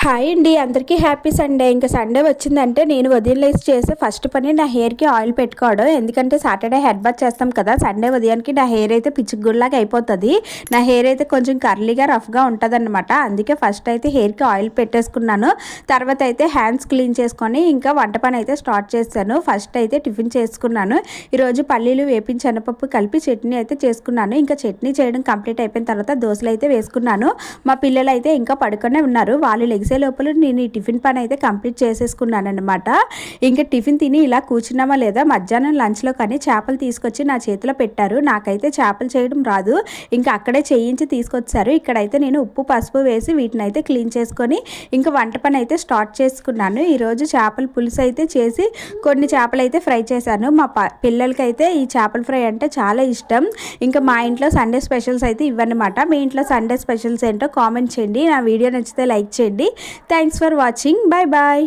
Hi అండి, అందరికీ happy Sunday. ఇంకా సండే వచ్చిందంటే నేను ఉదయం లేచి చేసే ఫస్ట్ పని నా హెయిర్కి ఆయిల్ పెట్టుకోవడం. ఎందుకంటే సాటర్డే హెడ్ బాత్ చేస్తాం కదా, సండే ఉదయానికి నా హెయిర్ అయితే పిచ్చిగుల్లాగా అయిపోతుంది. నా హెయిర్ అయితే కొంచెం కర్లీగా రఫ్గా ఉంటుంది అనమాట. అందుకే ఫస్ట్ అయితే హెయిర్కి ఆయిల్ పెట్టేసుకున్నాను. తర్వాత అయితే హ్యాండ్స్ క్లీన్ చేసుకొని ఇంకా వంట పని అయితే స్టార్ట్ చేశాను. ఫస్ట్ అయితే టిఫిన్ చేసుకున్నాను. ఈరోజు పల్లీలు వేపించి శనగపప్పు కలిపి చట్నీ అయితే చేసుకున్నాను. ఇంకా చట్నీ చేయడం కంప్లీట్ అయిపోయిన తర్వాత దోశలు అయితే వేసుకున్నాను. మా పిల్లలు అయితే ఇంకా పడుకునే ఉన్నారు. వాళ్ళు లెగ్సే లోపల నేను ఈ టిఫిన్ పని అయితే కంప్లీట్ చేసేసుకున్నాను అనమాట. ఇంకా టిఫిన్ తిని ఇలా కూర్చున్నామా లేదా, మధ్యాహ్నం లంచ్లో కానీ చేపలు తీసుకొచ్చి నా చేతిలో పెట్టారు. నాకైతే చేపలు చేయడం రాదు, ఇంకా అక్కడే చేయించి తీసుకొచ్చారు. ఇక్కడైతే నేను ఉప్పు పసుపు వేసి వీటిని అయితే క్లీన్ చేసుకొని ఇంకా వంట పని అయితే స్టార్ట్ చేసుకున్నాను. ఈరోజు చేపల పులుసు అయితే చేసి కొన్ని చేపలు అయితే ఫ్రై చేశాను. మా పిల్లలకైతే ఈ చేపల ఫ్రై అంటే చాలా ఇష్టం. ఇంకా మా ఇంట్లో సండే స్పెషల్స్ అయితే ఇవన్నమాట. మీ ఇంట్లో సండే స్పెషల్స్ ఏంటో కామెంట్ చేయండి. నా వీడియో నచ్చితే లైక్ చేయండి. Thanks for watching. Bye bye.